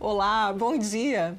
Olá, bom dia!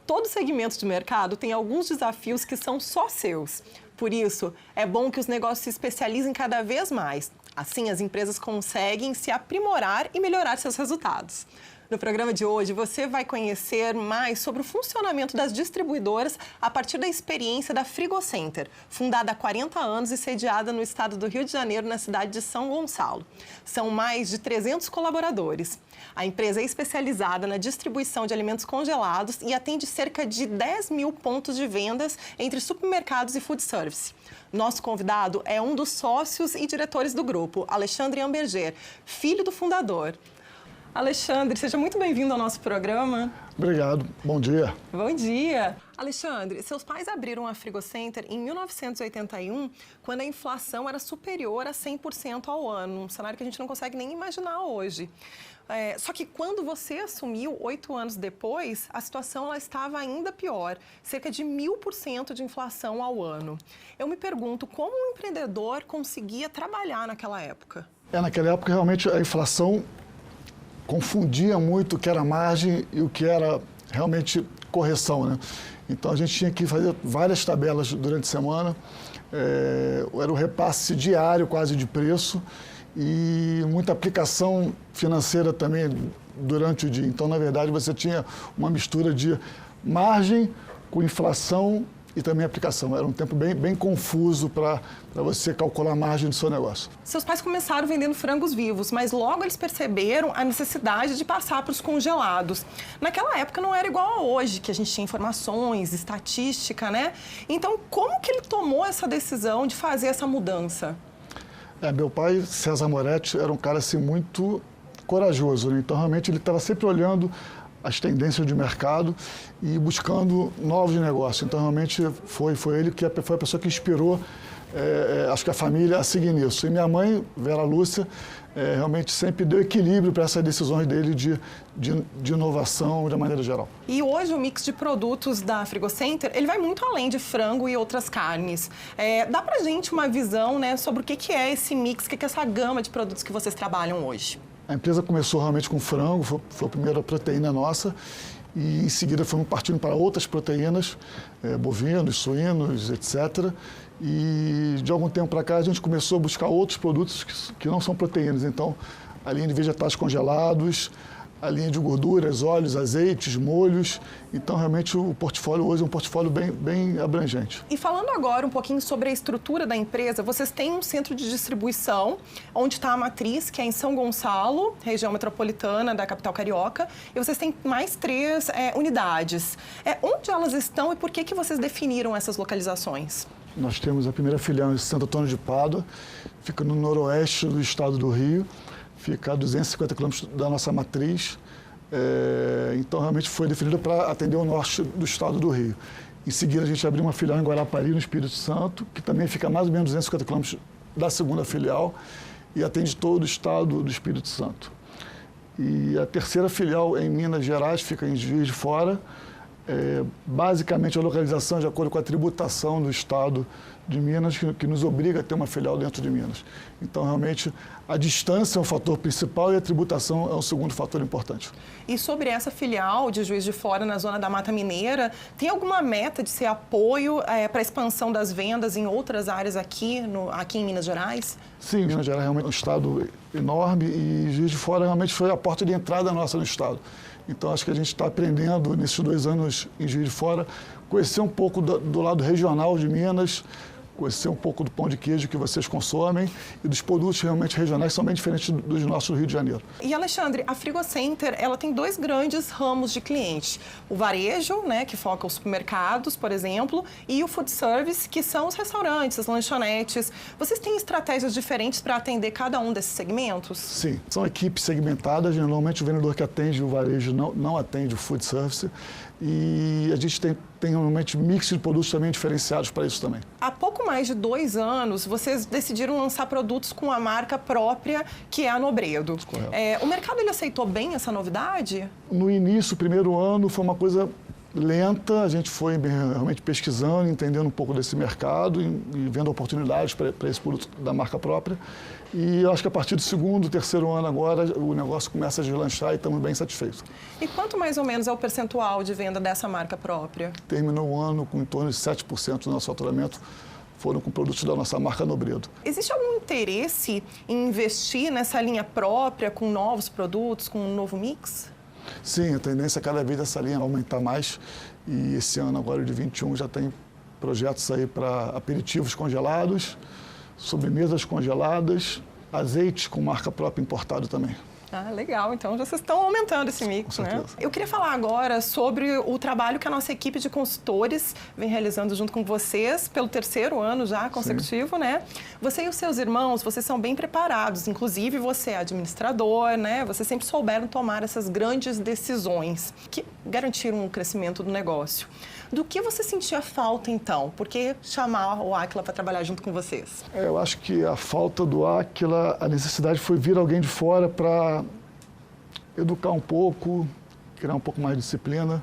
Todo segmento de mercado tem alguns desafios que são só seus. Por isso, é bom que os negócios se especializem cada vez mais. Assim, as empresas conseguem se aprimorar e melhorar seus resultados. No programa de hoje, você vai conhecer mais sobre o funcionamento das distribuidoras a partir da experiência da Frigocenter, fundada há 40 anos e sediada no estado do Rio de Janeiro, na cidade de São Gonçalo. São mais de 300 colaboradores. A empresa é especializada na distribuição de alimentos congelados e atende cerca de 10 mil pontos de vendas entre supermercados e food service. Nosso convidado é um dos sócios e diretores do grupo, Alexandre Amberger, filho do fundador. Alexandre, seja muito bem-vindo ao nosso programa. Obrigado. Bom dia. Bom dia. Alexandre, seus pais abriram a Frigocenter em 1981, quando a inflação era superior a 100% ao ano, um cenário que a gente não consegue nem imaginar hoje. Só que quando você assumiu, 8 anos depois, a situação ela estava ainda pior, cerca de 1000% de inflação ao ano. Eu me pergunto, como um empreendedor conseguia trabalhar naquela época? Naquela época, realmente, a inflação confundia muito o que era margem e o que era realmente correção, né? Então, a gente tinha que fazer várias tabelas durante a semana, era o repasse diário quase de preço e muita aplicação financeira também durante o dia. Então, na verdade, você tinha uma mistura de margem com inflação e também aplicação. Era um tempo bem confuso para você calcular a margem do seu negócio. Seus pais começaram vendendo frangos vivos, mas logo eles perceberam a necessidade de passar para os congelados. Naquela época não era igual a hoje, que a gente tinha informações, estatística, né? Então, como que ele tomou essa decisão de fazer essa mudança? Meu pai, César Moretti, era um cara assim, muito corajoso, né? Então, realmente, ele estava sempre olhando as tendências de mercado e buscando novos negócios. Então, realmente, foi ele que foi a pessoa que inspirou, acho que a família a seguir nisso. E minha mãe, Vera Lúcia, realmente sempre deu equilíbrio para essas decisões dele de inovação de maneira geral. E hoje o mix de produtos da Frigocenter, ele vai muito além de frango e outras carnes. Dá pra gente uma visão, né, sobre o que é esse mix, o que é essa gama de produtos que vocês trabalham hoje? A empresa começou realmente com frango, foi a primeira proteína nossa, e em seguida fomos partindo para outras proteínas, bovinos, suínos, etc. E de algum tempo para cá a gente começou a buscar outros produtos que não são proteínas. Então, a linha de vegetais congelados, a linha de gorduras, óleos, azeites, molhos. Então, realmente, o portfólio hoje é um portfólio bem abrangente. E falando agora um pouquinho sobre a estrutura da empresa, vocês têm um centro de distribuição, onde está a matriz, que é em São Gonçalo, região metropolitana da capital carioca, e vocês têm mais 3 unidades. Onde elas estão e por que vocês definiram essas localizações? Nós temos a primeira filial em Santo Antônio de Pádua, fica no noroeste do estado do Rio, fica a 250 quilômetros da nossa matriz, então realmente foi definida para atender o norte do estado do Rio. Em seguida a gente abriu uma filial em Guarapari, no Espírito Santo, que também fica a mais ou menos 250 quilômetros da segunda filial e atende todo o estado do Espírito Santo. E a terceira filial em Minas Gerais, fica em Juiz de Fora, basicamente a localização de acordo com a tributação do estado de Minas, que nos obriga a ter uma filial dentro de Minas. Então, realmente, a distância é um fator principal e a tributação é um segundo fator importante. E sobre essa filial de Juiz de Fora, na zona da Mata Mineira, tem alguma meta de ser apoio para a expansão das vendas em outras áreas aqui em Minas Gerais? Sim, Minas Gerais é realmente um estado enorme e Juiz de Fora realmente foi a porta de entrada nossa no estado. Então, acho que a gente está aprendendo, nesses 2 anos em Juiz de Fora, conhecer um pouco do lado regional de Minas, conhecer um pouco do pão de queijo que vocês consomem e dos produtos realmente regionais que são bem diferentes dos nossos do Rio de Janeiro. E, Alexandre, a Frigocenter, ela tem 2 grandes ramos de clientes. O varejo, né, que foca os supermercados, por exemplo, e o food service, que são os restaurantes, as lanchonetes. Vocês têm estratégias diferentes para atender cada um desses segmentos? Sim, são equipes segmentadas. Normalmente o vendedor que atende o varejo não atende o food service. E a gente tem realmente mix de produtos também diferenciados para isso também. Há pouco mais de 2 anos, vocês decidiram lançar produtos com a marca própria, que é a Nobredo. Correto. O mercado ele aceitou bem essa novidade? No início, o primeiro ano, foi uma coisa lenta, a gente foi realmente pesquisando, entendendo um pouco desse mercado e vendo oportunidades para esse produto da marca própria. E eu acho que a partir do segundo, terceiro ano agora, o negócio começa a deslanchar e estamos bem satisfeitos. E quanto mais ou menos é o percentual de venda dessa marca própria? Terminou o ano com em torno de 7% do nosso faturamento foram com produtos da nossa marca Nobredo. Existe algum interesse em investir nessa linha própria, com novos produtos, com um novo mix? Sim, a tendência é cada vez essa linha aumentar mais e esse ano agora de 21 já tem projetos aí para aperitivos congelados, sobremesas congeladas, azeite com marca própria importado também. Ah, legal. Então, já vocês estão aumentando esse mix, né? Eu queria falar agora sobre o trabalho que a nossa equipe de consultores vem realizando junto com vocês pelo terceiro ano já consecutivo, né? Você e os seus irmãos, vocês são bem preparados. Inclusive, você é administrador, né? Vocês sempre souberam tomar essas grandes decisões que garantiram o crescimento do negócio. Do que você sentia falta, então? Por que chamar o Aquila para trabalhar junto com vocês? Eu acho que a falta do Aquila, a necessidade foi vir alguém de fora para educar um pouco, criar um pouco mais de disciplina,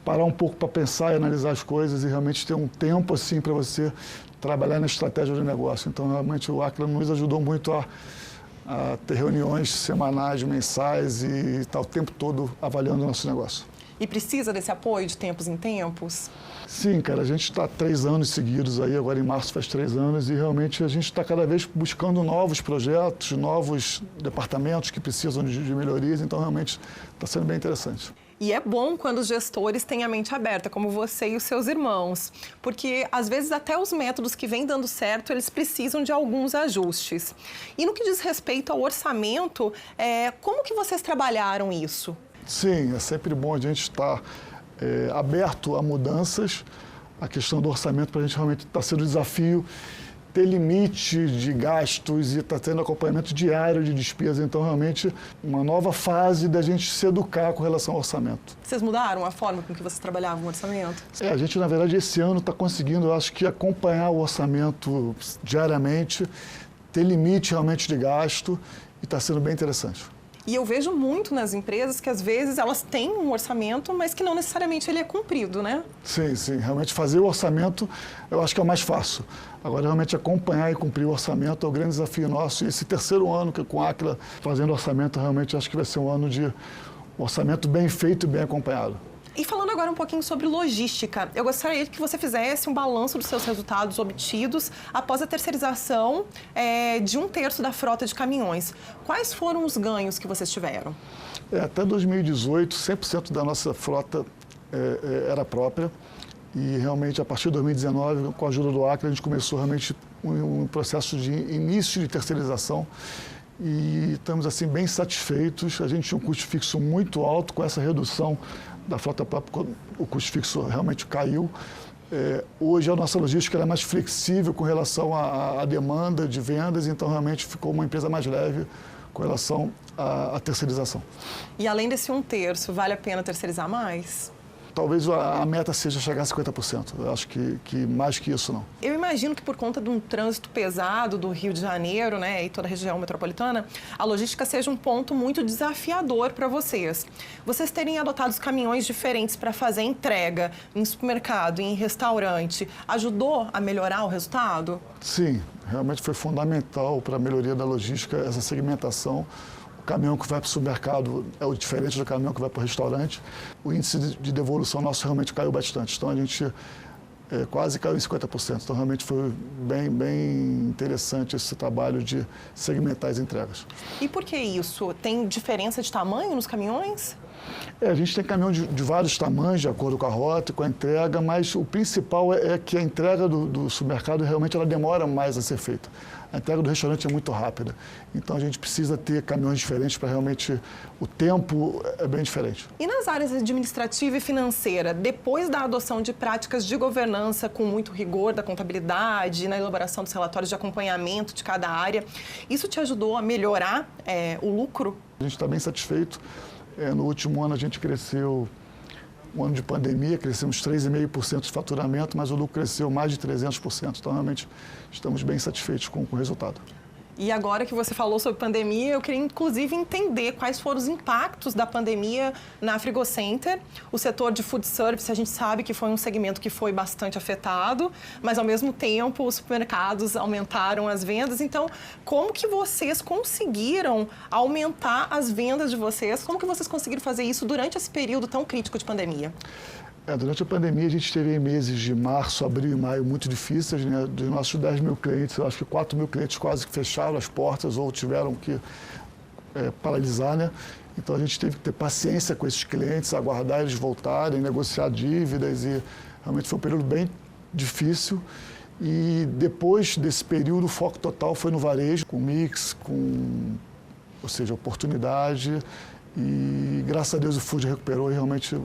parar um pouco para pensar e analisar as coisas e realmente ter um tempo assim para você trabalhar na estratégia do negócio. Então, realmente, o Aquila nos ajudou muito a ter reuniões semanais, mensais e estar o tempo todo avaliando o nosso negócio. E precisa desse apoio de tempos em tempos? Sim, cara, a gente está 3 anos seguidos aí, agora em março faz 3 anos, e realmente a gente está cada vez buscando novos projetos, novos departamentos que precisam de melhorias, então realmente está sendo bem interessante. E é bom quando os gestores têm a mente aberta, como você e os seus irmãos, porque às vezes até os métodos que vêm dando certo, eles precisam de alguns ajustes. E no que diz respeito ao orçamento, como que vocês trabalharam isso? Sim, é sempre bom a gente estar aberto a mudanças. A questão do orçamento para a gente realmente está sendo um desafio, ter limite de gastos e está tendo acompanhamento diário de despesas. Então, realmente, uma nova fase da gente se educar com relação ao orçamento. Vocês mudaram a forma com que vocês trabalhavam o orçamento? A gente, na verdade, esse ano está conseguindo, eu acho que, acompanhar o orçamento diariamente, ter limite realmente de gasto e está sendo bem interessante. E eu vejo muito nas empresas que, às vezes, elas têm um orçamento, mas que não necessariamente ele é cumprido, né? Sim, sim. Realmente fazer o orçamento, eu acho que é o mais fácil. Agora, realmente acompanhar e cumprir o orçamento é o grande desafio nosso. E esse terceiro ano que com a Aquila fazendo orçamento, realmente acho que vai ser um ano de orçamento bem feito e bem acompanhado. E falando agora um pouquinho sobre logística, eu gostaria que você fizesse um balanço dos seus resultados obtidos após a terceirização de 1/3 da frota de caminhões. Quais foram os ganhos que vocês tiveram? Até 2018, 100% da nossa frota era própria. E realmente, a partir de 2019, com a ajuda do Aquila, a gente começou realmente um processo de início de terceirização. E estamos assim bem satisfeitos. A gente tinha um custo fixo muito alto. Com essa redução da frota própria, o custo fixo realmente caiu. Hoje a nossa logística é mais flexível com relação à demanda de vendas, então realmente ficou uma empresa mais leve com relação à terceirização. E além desse 1/3, vale a pena terceirizar mais? Talvez a meta seja chegar a 50%. Eu acho que mais que isso não. Eu imagino que por conta de um trânsito pesado do Rio de Janeiro, né, e toda a região metropolitana, a logística seja um ponto muito desafiador para vocês. Vocês terem adotado os caminhões diferentes para fazer entrega em supermercado, em restaurante, ajudou a melhorar o resultado? Sim, realmente foi fundamental para a melhoria da logística essa segmentação. O caminhão que vai para o supermercado é o diferente do caminhão que vai para o restaurante. O índice de devolução nosso realmente caiu bastante. Então, a gente quase caiu em 50%. Então, realmente foi bem interessante esse trabalho de segmentar as entregas. E por que isso? Tem diferença de tamanho nos caminhões? A gente tem caminhão de vários tamanhos, de acordo com a rota e com a entrega, mas o principal é que a entrega do supermercado realmente ela demora mais a ser feita. A entrega do restaurante é muito rápida. Então, a gente precisa ter caminhões diferentes para realmente... O tempo é bem diferente. E nas áreas administrativa e financeira, depois da adoção de práticas de governança com muito rigor da contabilidade, na elaboração dos relatórios de acompanhamento de cada área, isso te ajudou a melhorar o lucro? A gente está bem satisfeito. No último ano, a gente cresceu... Um ano de pandemia, crescemos 3,5% de faturamento, mas o lucro cresceu mais de 300%. Então, realmente, estamos bem satisfeitos com o resultado. E agora que você falou sobre pandemia, eu queria inclusive entender quais foram os impactos da pandemia na Frigocenter. O setor de food service, a gente sabe que foi um segmento que foi bastante afetado, mas ao mesmo tempo os supermercados aumentaram as vendas. Então, como que vocês conseguiram aumentar as vendas de vocês? Como que vocês conseguiram fazer isso durante esse período tão crítico de pandemia? Durante a pandemia, a gente teve meses de março, abril e maio muito difíceis, né? Dos nossos 10 mil clientes, eu acho que 4 mil clientes quase que fecharam as portas ou tiveram que paralisar, né? Então, a gente teve que ter paciência com esses clientes, aguardar eles voltarem, negociar dívidas e realmente foi um período bem difícil. E depois desse período, o foco total foi no varejo, com mix, ou seja, oportunidade. E graças a Deus o food recuperou e realmente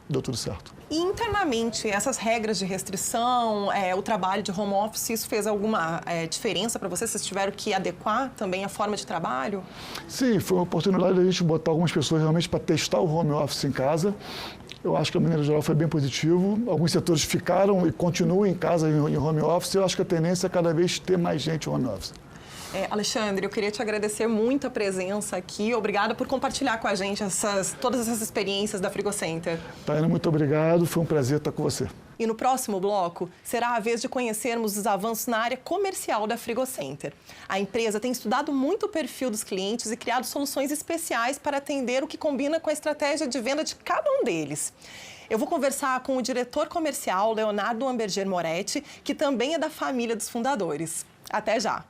deu tudo certo. E internamente, essas regras de restrição, o trabalho de home office, isso fez alguma diferença para vocês? Vocês tiveram que adequar também a forma de trabalho? Sim, foi uma oportunidade da gente botar algumas pessoas realmente para testar o home office em casa. Eu acho que, de maneira geral, foi bem positivo. Alguns setores ficaram e continuam em casa em home office. Eu acho que a tendência é cada vez ter mais gente em home office. Alexandre, eu queria te agradecer muito a presença aqui. Obrigada por compartilhar com a gente todas essas experiências da Frigocenter. Tainá, muito obrigado. Foi um prazer estar com você. E no próximo bloco, será a vez de conhecermos os avanços na área comercial da Frigocenter. A empresa tem estudado muito o perfil dos clientes e criado soluções especiais para atender o que combina com a estratégia de venda de cada um deles. Eu vou conversar com o diretor comercial, Leonardo Amberger Moretti, que também é da família dos fundadores. Até já!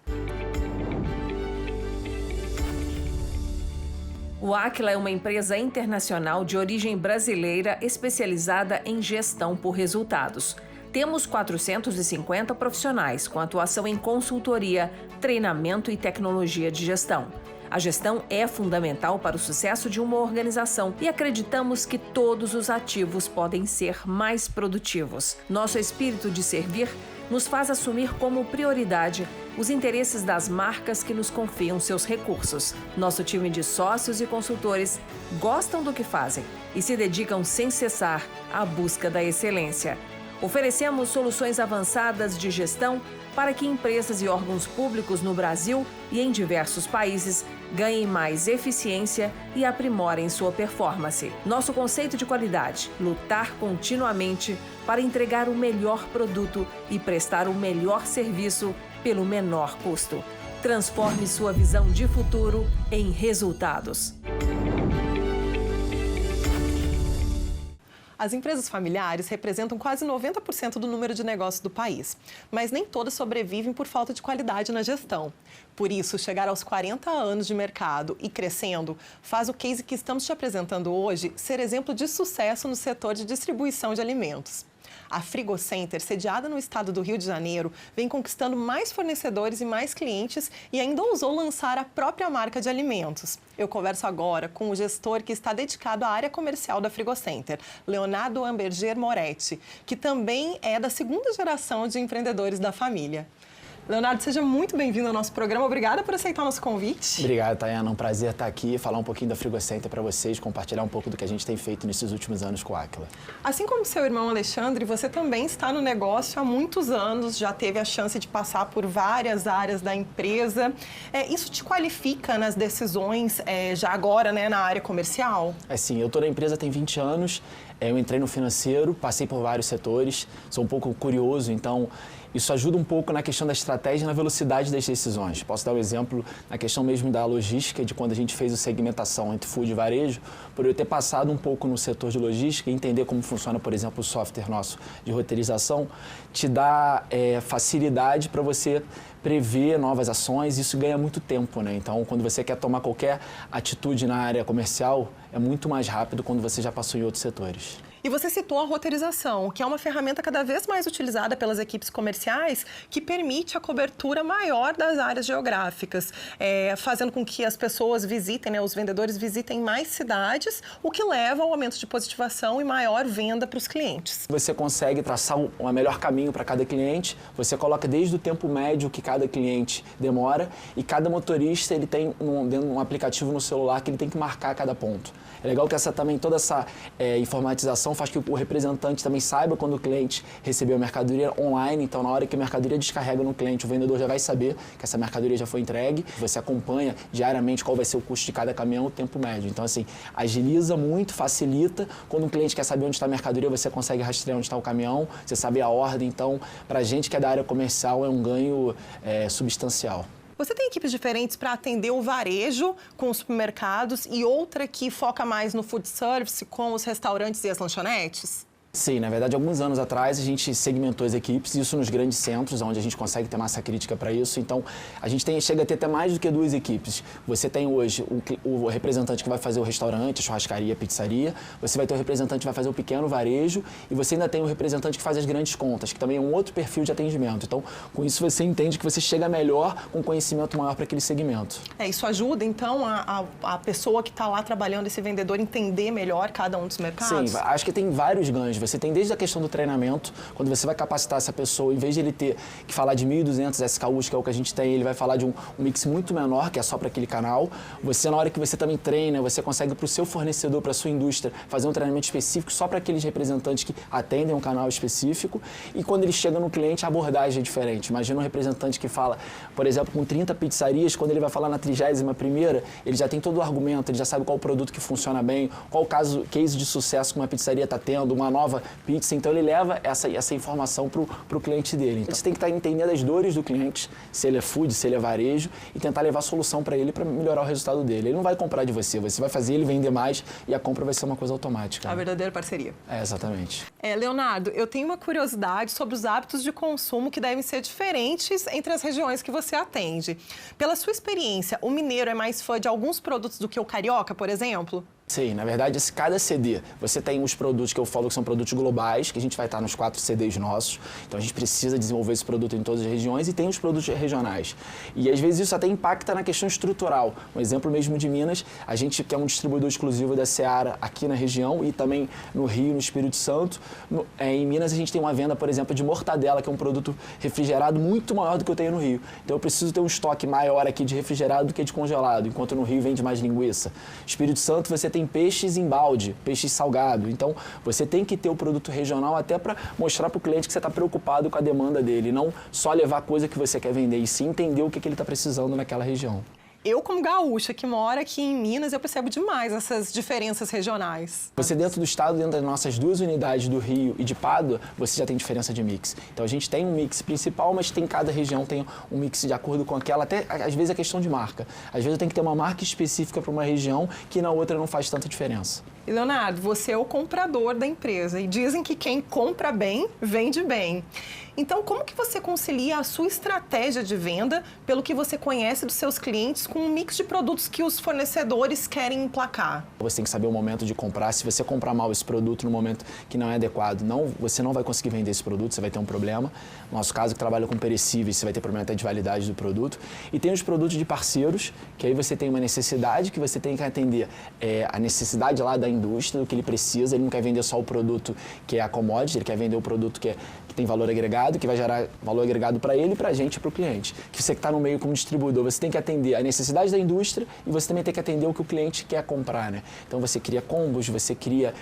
O Aquila é uma empresa internacional de origem brasileira especializada em gestão por resultados. Temos 450 profissionais com atuação em consultoria, treinamento e tecnologia de gestão. A gestão é fundamental para o sucesso de uma organização e acreditamos que todos os ativos podem ser mais produtivos. Nosso espírito de servir nos faz assumir como prioridade os interesses das marcas que nos confiam seus recursos. Nosso time de sócios e consultores gostam do que fazem e se dedicam sem cessar à busca da excelência. Oferecemos soluções avançadas de gestão para que empresas e órgãos públicos no Brasil e em diversos países ganhem mais eficiência e aprimorem sua performance. Nosso conceito de qualidade: lutar continuamente para entregar o melhor produto e prestar o melhor serviço pelo menor custo. Transforme sua visão de futuro em resultados. As empresas familiares representam quase 90% do número de negócios do país, mas nem todas sobrevivem por falta de qualidade na gestão. Por isso, chegar aos 40 anos de mercado e crescendo faz o case que estamos te apresentando hoje ser exemplo de sucesso no setor de distribuição de alimentos. A Frigocenter, sediada no estado do Rio de Janeiro, vem conquistando mais fornecedores e mais clientes e ainda ousou lançar a própria marca de alimentos. Eu converso agora com o gestor que está dedicado à área comercial da Frigocenter, Leonardo Amberger Moretti, que também é da segunda geração de empreendedores da família. Leonardo, seja muito bem-vindo ao nosso programa. Obrigada por aceitar o nosso convite. Obrigado, Tayana. Um prazer estar aqui, falar um pouquinho da Frigocenter para vocês, compartilhar um pouco do que a gente tem feito nesses últimos anos com a Aquila. Assim como seu irmão Alexandre, você também está no negócio há muitos anos, já teve a chance de passar por várias áreas da empresa. Isso te qualifica nas decisões, já agora, né, na área comercial? Sim, eu estou na empresa tem 20 anos, eu entrei no financeiro, passei por vários setores, sou um pouco curioso, então isso ajuda um pouco na questão da estratégia e na velocidade das decisões. Posso dar um exemplo na questão mesmo da logística, de quando a gente fez a segmentação entre food e varejo, por eu ter passado um pouco no setor de logística e entender como funciona, por exemplo, o software nosso de roteirização, te dá facilidade para você prever novas ações, isso ganha muito tempo, né? Então, quando você quer tomar qualquer atitude na área comercial, é muito mais rápido quando você já passou em outros setores. E você citou a roteirização, que é uma ferramenta cada vez mais utilizada pelas equipes comerciais, que permite a cobertura maior das áreas geográficas, fazendo com que as pessoas visitem, né, os vendedores visitem mais cidades, o que leva ao aumento de positivação e maior venda para os clientes. Você consegue traçar um melhor caminho para cada cliente, você coloca desde o tempo médio que cada cada cliente demora, e cada motorista ele tem um aplicativo no celular que ele tem que marcar cada ponto. É legal que toda essa informatização faz que o representante também saiba quando o cliente recebeu a mercadoria online, então na hora que a mercadoria descarrega no cliente, o vendedor já vai saber que essa mercadoria já foi entregue, você acompanha diariamente qual vai ser o custo de cada caminhão, o tempo médio. Então assim, agiliza muito, facilita. Quando o cliente quer saber onde está a mercadoria, você consegue rastrear onde está o caminhão, você sabe a ordem. Então, para a gente que é da área comercial, é um ganho substancial. Você tem equipes diferentes para atender o varejo com os supermercados e outra que foca mais no food service com os restaurantes e as lanchonetes? Sim, na verdade, alguns anos atrás a gente segmentou as equipes, isso nos grandes centros, onde a gente consegue ter massa crítica para isso. Então, a gente chega a ter até mais do que 2 equipes. Você tem hoje o representante que vai fazer o restaurante, a churrascaria, a pizzaria, você vai ter o representante que vai fazer o pequeno varejo e você ainda tem o representante que faz as grandes contas, que também é um outro perfil de atendimento. Então, com isso você entende que você chega melhor com conhecimento maior para aquele segmento. Isso ajuda, então, a pessoa que está lá trabalhando, esse vendedor, entender melhor cada um dos mercados? Sim, acho que tem vários ganhos. Você tem desde a questão do treinamento, quando você vai capacitar essa pessoa, em vez de ele ter que falar de 1.200 SKUs, que é o que a gente tem, ele vai falar de um mix muito menor, que é só para aquele canal. Você, na hora que você também treina, você consegue para o seu fornecedor, para a sua indústria, fazer um treinamento específico só para aqueles representantes que atendem um canal específico. E quando ele chega no cliente, a abordagem é diferente. Imagina um representante que fala, por exemplo, com 30 pizzarias, quando ele vai falar na 31ª, ele já tem todo o argumento, ele já sabe qual o produto que funciona bem, qual case de sucesso que uma pizzaria está tendo, uma nova pizza, então ele leva essa informação para o cliente dele. Então, você tem que estar entendendo as dores do cliente, se ele é food, se ele é varejo, e tentar levar a solução para ele para melhorar o resultado dele. Ele não vai comprar de você, você vai fazer ele vender mais e a compra vai ser uma coisa automática. A verdadeira parceria. Exatamente. Leonardo, eu tenho uma curiosidade sobre os hábitos de consumo que devem ser diferentes entre as regiões que você atende. Pela sua experiência, o mineiro é mais fã de alguns produtos do que o carioca, por exemplo? Sim, na verdade, cada CD, você tem os produtos que eu falo que são produtos globais, que a gente vai estar nos 4 CDs nossos, então a gente precisa desenvolver esse produto em todas as regiões, e tem os produtos regionais. E às vezes isso até impacta na questão estrutural. Um exemplo mesmo de Minas, a gente que é um distribuidor exclusivo da Seara aqui na região e também no Rio, no Espírito Santo. Em Minas a gente tem uma venda, por exemplo, de mortadela, que é um produto refrigerado muito maior do que eu tenho no Rio. Então eu preciso ter um estoque maior aqui de refrigerado do que de congelado, enquanto no Rio vende mais linguiça. Espírito Santo você tem peixes em balde, peixes salgado. Então, você tem que ter o produto regional até para mostrar para o cliente que você está preocupado com a demanda dele, não só levar a coisa que você quer vender, e sim entender o que ele está precisando naquela região. Eu, como gaúcha, que mora aqui em Minas, eu percebo demais essas diferenças regionais. Você dentro do estado, dentro das nossas 2 unidades do Rio e de Pádua, você já tem diferença de mix. Então a gente tem um mix principal, mas cada região tem um mix de acordo com aquela, até às vezes é questão de marca. Às vezes eu tenho que ter uma marca específica para uma região que na outra não faz tanta diferença. E Leonardo, você é o comprador da empresa e dizem que quem compra bem, vende bem. Então, como que você concilia a sua estratégia de venda, pelo que você conhece dos seus clientes, com um mix de produtos que os fornecedores querem emplacar? Você tem que saber o momento de comprar. Se você comprar mal esse produto no momento que não é adequado, você não vai conseguir vender esse produto, você vai ter um problema. No nosso caso, que trabalha com perecíveis, você vai ter problema até de validade do produto. E tem os produtos de parceiros, que aí você tem uma necessidade que você tem que atender a necessidade lá da indústria, do que ele precisa. Ele não quer vender só o produto que é a commodity, ele quer vender o produto que tem valor agregado, que vai gerar valor agregado para ele, para a gente e para o cliente. Que você que está no meio como distribuidor, você tem que atender a necessidade da indústria e você também tem que atender o que o cliente quer comprar, né? Então você cria combos, você cria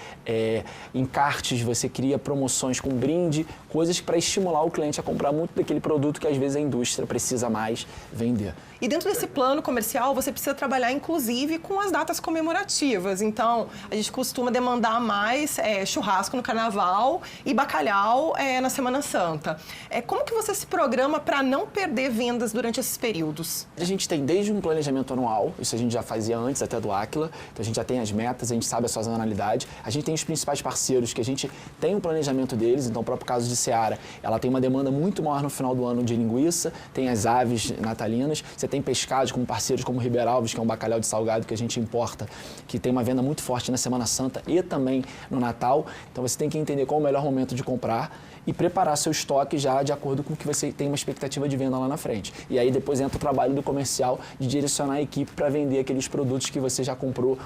encartes, você cria promoções com brinde, coisas para estimular o cliente a comprar muito daquele produto que às vezes a indústria precisa mais vender. E dentro desse plano comercial, você precisa trabalhar, inclusive, com as datas comemorativas. Então, a gente costuma demandar mais churrasco no Carnaval e bacalhau na Semana Santa. Como que você se programa para não perder vendas durante esses períodos? A gente tem desde um planejamento anual, isso a gente já fazia antes até do Aquila, então a gente já tem as metas, a gente sabe a sazonalidade, a gente tem os principais parceiros que a gente tem um planejamento deles, então o próprio caso de Seara, ela tem uma demanda muito maior no final do ano de linguiça, tem as aves natalinas, você tem pescados como parceiros como Ribeirão Alves, que é um bacalhau de salgado que a gente importa, que tem uma venda muito forte na Semana Santa e também no Natal. Então você tem que entender qual é o melhor momento de comprar e preparar preparar seu estoque já de acordo com o que você tem uma expectativa de venda lá na frente. E aí depois entra o trabalho do comercial de direcionar a equipe para vender aqueles produtos que você já comprou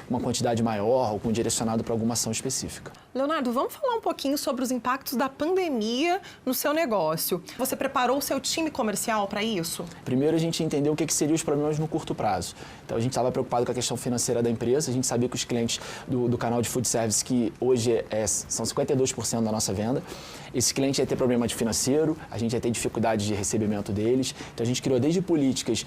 uma quantidade maior ou com direcionado para alguma ação específica. Leonardo, vamos falar um pouquinho sobre os impactos da pandemia no seu negócio. Você preparou o seu time comercial para isso? Primeiro, a gente entendeu o que seriam os problemas no curto prazo. Então, a gente estava preocupado com a questão financeira da empresa. A gente sabia que os clientes do canal de food service, que hoje são 52% da nossa venda, esse cliente ia ter problema de financeiro, a gente ia ter dificuldade de recebimento deles. Então, a gente criou desde políticas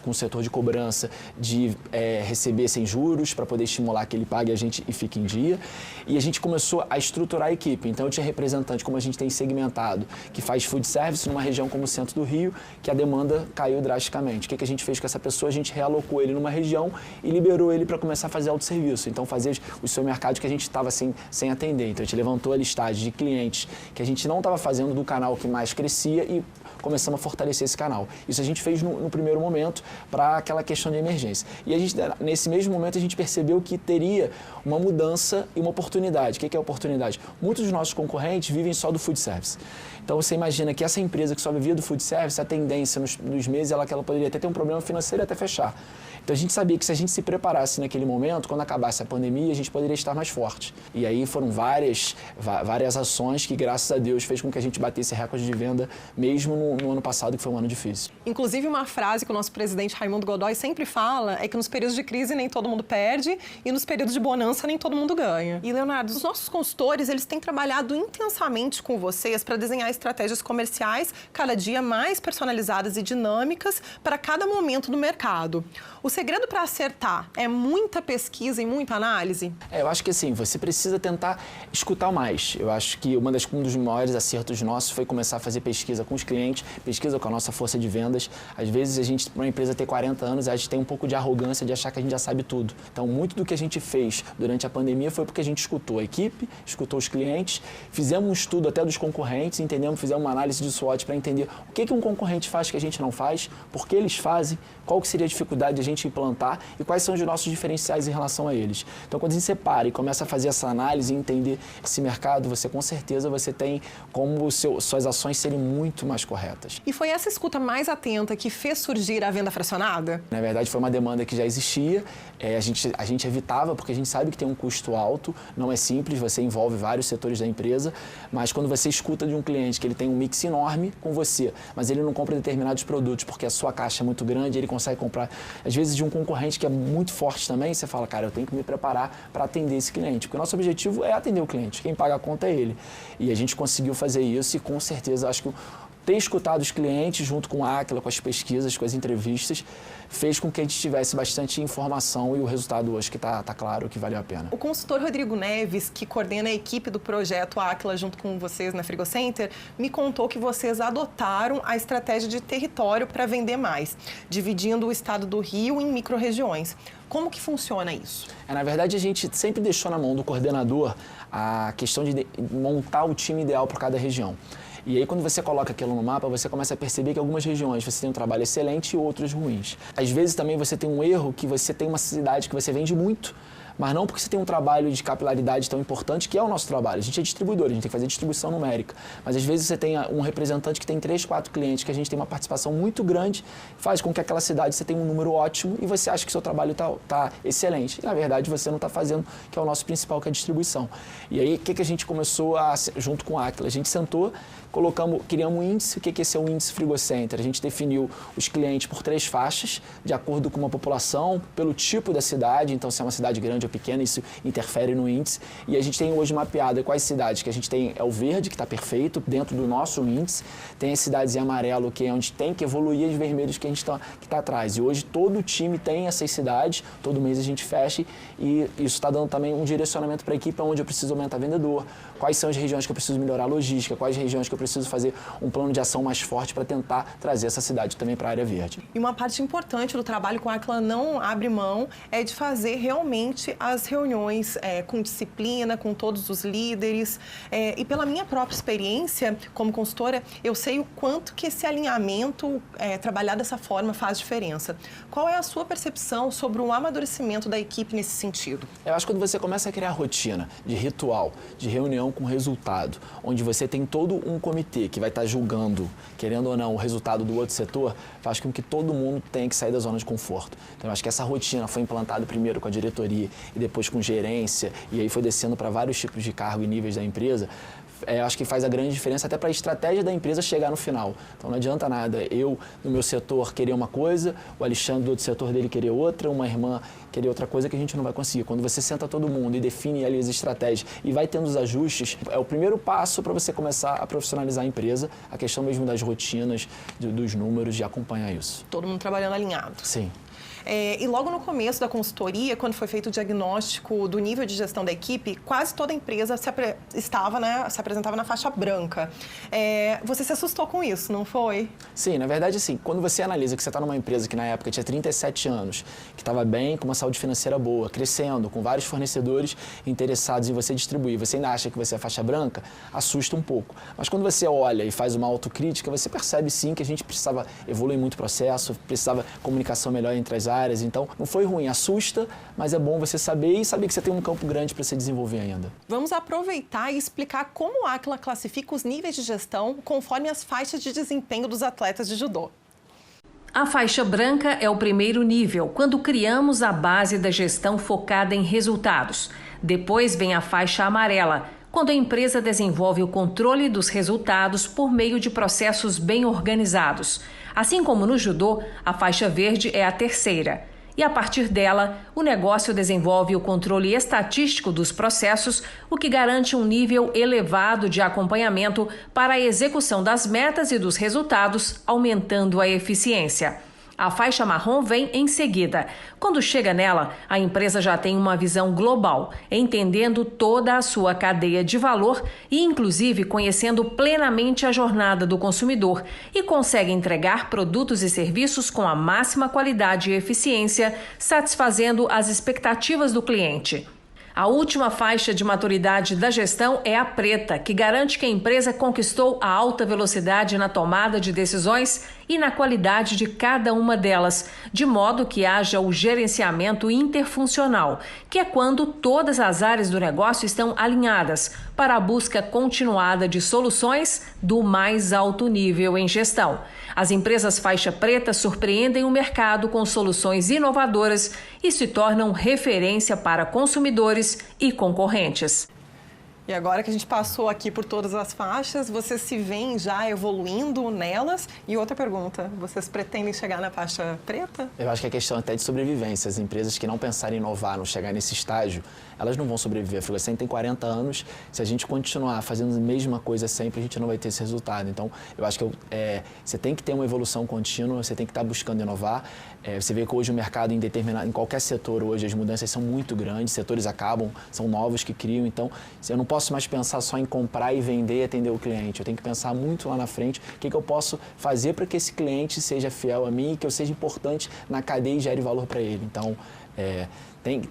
com o setor de cobrança, de receber sem juros, para poder estimular que ele pague a gente e fique em dia. E a gente começou a estruturar a equipe. Então, eu tinha representante, como a gente tem segmentado, que faz food service numa região como o centro do Rio, que a demanda caiu drasticamente. O que a gente fez com essa pessoa? A gente realocou ele numa região e liberou ele para começar a fazer autosserviço. Então, fazer o seu mercado que a gente estava sem atender. Então, a gente levantou a listagem de clientes que a gente não estava fazendo do canal que mais crescia e começamos a fortalecer esse canal. Isso a gente fez no primeiro momento para aquela questão de emergência. E a gente, nesse mesmo momento a gente percebeu que teria uma mudança e uma oportunidade. O que é a oportunidade? Muitos dos nossos concorrentes vivem só do food service. Então você imagina que essa empresa que só vivia do food service, a tendência nos meses que ela poderia até ter um problema financeiro e até fechar. Então a gente sabia que se a gente se preparasse naquele momento, quando acabasse a pandemia, a gente poderia estar mais forte. E aí foram várias ações que, graças a Deus, fez com que a gente batesse recorde de venda mesmo no ano passado, que foi um ano difícil. Inclusive, uma frase que o nosso presidente Raimundo Godoy sempre fala é que nos períodos de crise nem todo mundo perde e nos períodos de bonança nem todo mundo ganha. E, Leonardo, os nossos consultores, eles têm trabalhado intensamente com vocês para desenhar estratégias comerciais cada dia mais personalizadas e dinâmicas para cada momento do mercado. O segredo para acertar é muita pesquisa e muita análise? Eu acho que assim, você precisa tentar escutar mais. Eu acho que um dos maiores acertos nossos foi começar a fazer pesquisa com os clientes, pesquisa com a nossa força de vendas. Às vezes, para uma empresa ter 40 anos, a gente tem um pouco de arrogância de achar que a gente já sabe tudo. Então, muito do que a gente fez durante a pandemia foi porque a gente escutou a equipe, escutou os clientes, fizemos um estudo até dos concorrentes, fizemos uma análise de SWOT para entender o que um concorrente faz que a gente não faz, por que eles fazem, qual que seria a dificuldade de a gente implantar e quais são os nossos diferenciais em relação a eles. Então, quando a gente separa e começa a fazer essa análise e entender esse mercado, com certeza você tem como suas ações serem muito mais corretas. E foi essa escuta mais atenta que fez surgir a venda fracionada? Na verdade, foi uma demanda que já existia, a gente evitava porque a gente sabe que tem um custo alto, não é simples, você envolve vários setores da empresa, mas quando você escuta de um cliente que ele tem um mix enorme com você, mas ele não compra determinados produtos porque a sua caixa é muito grande, ele consegue comprar, às vezes, de um concorrente que é muito forte também, você fala, cara, eu tenho que me preparar para atender esse cliente, porque o nosso objetivo é atender o cliente, quem paga a conta é ele. E a gente conseguiu fazer isso e, com certeza, acho que ter escutado os clientes junto com a Aquila, com as pesquisas, com as entrevistas, fez com que a gente tivesse bastante informação e o resultado hoje que está claro que valeu a pena. O consultor Rodrigo Neves, que coordena a equipe do projeto Aquila junto com vocês na Frigocenter, me contou que vocês adotaram a estratégia de território para vender mais, dividindo o estado do Rio em micro-regiões. Como que funciona isso? Na verdade, a gente sempre deixou na mão do coordenador a questão de montar o time ideal para cada região. E aí, quando você coloca aquilo no mapa, você começa a perceber que algumas regiões você tem um trabalho excelente e outras ruins. Às vezes, também, você tem um erro que você tem uma cidade que você vende muito, mas não porque você tem um trabalho de capilaridade tão importante, que é o nosso trabalho. A gente é distribuidor, a gente tem que fazer distribuição numérica. Mas às vezes você tem um representante que tem 3, 4 clientes, que a gente tem uma participação muito grande, faz com que aquela cidade você tenha um número ótimo e você acha que o seu trabalho está excelente. E, na verdade, você não está fazendo, que é o nosso principal, que é a distribuição. E aí, o que a gente começou junto com a Aquila? A gente sentou, criamos um índice. O que esse é o índice Frigocenter? A gente definiu os clientes por 3 faixas, de acordo com uma população, pelo tipo da cidade. Então, se é uma cidade grande ou pequena, isso interfere no índice. E a gente tem hoje mapeado quais cidades que a gente tem, é o verde, que está perfeito, dentro do nosso índice. Tem as cidades em amarelo, que é onde tem que evoluir, as vermelhas que a gente está atrás. E hoje todo o time tem essas cidades, todo mês a gente fecha e isso está dando também um direcionamento para a equipe onde eu preciso aumentar vendedor, quais são as regiões que eu preciso melhorar a logística, quais regiões que eu preciso fazer um plano de ação mais forte para tentar trazer essa cidade também para a área verde. E uma parte importante do trabalho com a Aquila não abre mão é de fazer realmente as reuniões com disciplina, com todos os líderes. E pela minha própria experiência como consultora, eu sei o quanto que esse alinhamento, trabalhar dessa forma, faz diferença. Qual é a sua percepção sobre o amadurecimento da equipe nesse sentido? Eu acho que quando você começa a criar rotina de ritual, de reunião com resultado, onde você tem todo um comitê que vai estar julgando, querendo ou não, o resultado do outro setor, faz com que todo mundo tenha que sair da zona de conforto. Então, eu acho que essa rotina foi implantada primeiro com a diretoria e depois com gerência, e aí foi descendo para vários tipos de cargo e níveis da empresa. Acho que faz a grande diferença até para a estratégia da empresa chegar no final. Então não adianta nada eu, no meu setor, querer uma coisa, o Alexandre do outro setor dele querer outra, uma irmã querer outra coisa que a gente não vai conseguir. Quando você senta todo mundo e define ali as estratégias e vai tendo os ajustes, é o primeiro passo para você começar a profissionalizar a empresa, a questão mesmo das rotinas, dos números, de acompanhar isso. Todo mundo trabalhando alinhado. Sim. E logo no começo da consultoria, quando foi feito o diagnóstico do nível de gestão da equipe, quase toda a empresa se apresentava na faixa branca. Você se assustou com isso, não foi? Sim, na verdade, assim, quando você analisa que você está numa empresa que na época tinha 37 anos, que estava bem, com uma saúde financeira boa, crescendo, com vários fornecedores interessados em você distribuir, você ainda acha que você é faixa branca, assusta um pouco. Mas quando você olha e faz uma autocrítica, você percebe sim que a gente precisava evoluir muito o processo, precisava comunicação melhor entre as áreas. Então, não foi ruim, assusta, mas é bom você saber e saber que você tem um campo grande para se desenvolver ainda. Vamos aproveitar e explicar como a Aquila classifica os níveis de gestão conforme as faixas de desempenho dos atletas de judô. A faixa branca é o primeiro nível, quando criamos a base da gestão focada em resultados. Depois vem a faixa amarela, quando a empresa desenvolve o controle dos resultados por meio de processos bem organizados. Assim como no judô, a faixa verde é a terceira. E a partir dela, o negócio desenvolve o controle estatístico dos processos, o que garante um nível elevado de acompanhamento para a execução das metas e dos resultados, aumentando a eficiência. A faixa marrom vem em seguida. Quando chega nela, a empresa já tem uma visão global, entendendo toda a sua cadeia de valor e, inclusive, conhecendo plenamente a jornada do consumidor e consegue entregar produtos e serviços com a máxima qualidade e eficiência, satisfazendo as expectativas do cliente. A última faixa de maturidade da gestão é a preta, que garante que a empresa conquistou a alta velocidade na tomada de decisões e na qualidade de cada uma delas, de modo que haja o gerenciamento interfuncional, que é quando todas as áreas do negócio estão alinhadas para a busca continuada de soluções do mais alto nível em gestão. As empresas faixa preta surpreendem o mercado com soluções inovadoras e se tornam referência para consumidores e concorrentes. E agora que a gente passou aqui por todas as faixas, vocês se veem já evoluindo nelas? E outra pergunta, vocês pretendem chegar na faixa preta? Eu acho que é questão até de sobrevivência. As empresas que não pensarem em inovar, não chegar nesse estágio, elas não vão sobreviver. A Frigocem tem 40 anos, se a gente continuar fazendo a mesma coisa sempre, a gente não vai ter esse resultado. Então, eu acho que você tem que ter uma evolução contínua, você tem que estar buscando inovar. Você vê que hoje o mercado, em qualquer setor hoje, as mudanças são muito grandes, setores acabam, são novos que criam. Então, eu não posso mais pensar só em comprar e vender e atender o cliente. Eu tenho que pensar muito lá na frente o que eu posso fazer para que esse cliente seja fiel a mim e que eu seja importante na cadeia e gere valor para ele. Então,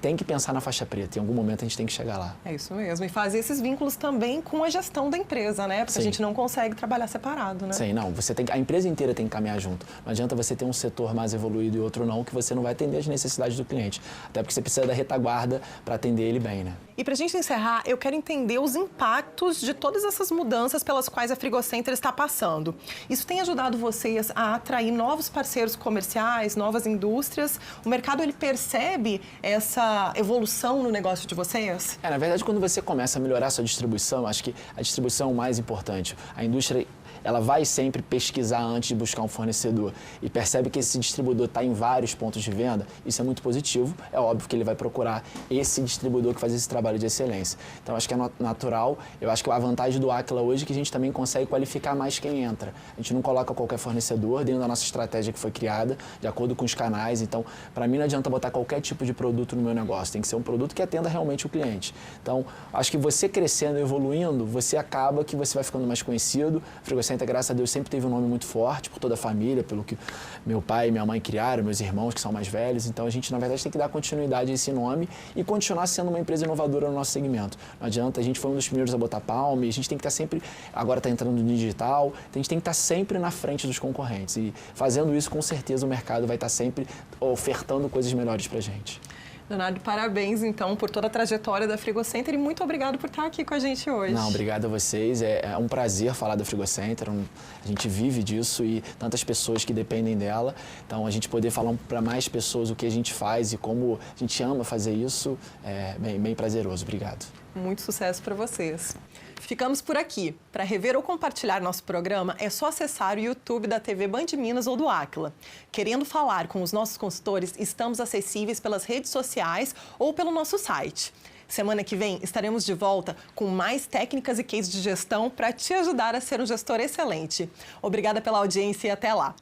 tem que pensar na faixa preta. Em algum momento a gente tem que chegar lá. É isso mesmo. E fazer esses vínculos também com a gestão da empresa, né? Porque Sim. a gente não consegue trabalhar separado, né? Sim, não. A empresa inteira tem que caminhar junto. Não adianta você ter um setor mais evoluído e outro não, que você não vai atender as necessidades do cliente. Até porque você precisa da retaguarda para atender ele bem, né? E para a gente encerrar, eu quero entender os impactos de todas essas mudanças pelas quais a Frigocenter está passando. Isso tem ajudado vocês a atrair novos parceiros comerciais, novas indústrias? O mercado, ele percebe essa evolução no negócio de vocês? Na verdade, quando você começa a melhorar a sua distribuição, acho que a distribuição é o mais importante. A indústria, ela vai sempre pesquisar antes de buscar um fornecedor e percebe que esse distribuidor está em vários pontos de venda, isso é muito positivo. É óbvio que ele vai procurar esse distribuidor que faz esse trabalho de excelência. Então, acho que é natural. Eu acho que a vantagem do Aquila hoje é que a gente também consegue qualificar mais quem entra. A gente não coloca qualquer fornecedor dentro da nossa estratégia que foi criada, de acordo com os canais. Então, para mim, não adianta botar qualquer tipo de produto no meu negócio. Tem que ser um produto que atenda realmente o cliente. Então, acho que você crescendo e evoluindo, você acaba que você vai ficando mais conhecido. Frigocenter, graças a Deus, sempre teve um nome muito forte por toda a família, pelo que meu pai e minha mãe criaram, meus irmãos que são mais velhos. Então a gente, na verdade, tem que dar continuidade a esse nome e continuar sendo uma empresa inovadora no nosso segmento. Não adianta, a gente foi um dos primeiros a botar palma e a gente tem que estar sempre, agora está entrando no digital, a gente tem que estar sempre na frente dos concorrentes. E fazendo isso, com certeza, o mercado vai estar sempre ofertando coisas melhores para a gente. Leonardo, parabéns, então, por toda a trajetória da Frigocenter e muito obrigado por estar aqui com a gente hoje. Não, obrigado a vocês. É um prazer falar da Frigocenter. A gente vive disso e tantas pessoas que dependem dela. Então, a gente poder falar para mais pessoas o que a gente faz e como a gente ama fazer isso é bem prazeroso. Obrigado. Muito sucesso para vocês. Ficamos por aqui. Para rever ou compartilhar nosso programa, é só acessar o YouTube da TV Band Minas ou do Aquila. Querendo falar com os nossos consultores, estamos acessíveis pelas redes sociais ou pelo nosso site. Semana que vem estaremos de volta com mais técnicas e cases de gestão para te ajudar a ser um gestor excelente. Obrigada pela audiência e até lá!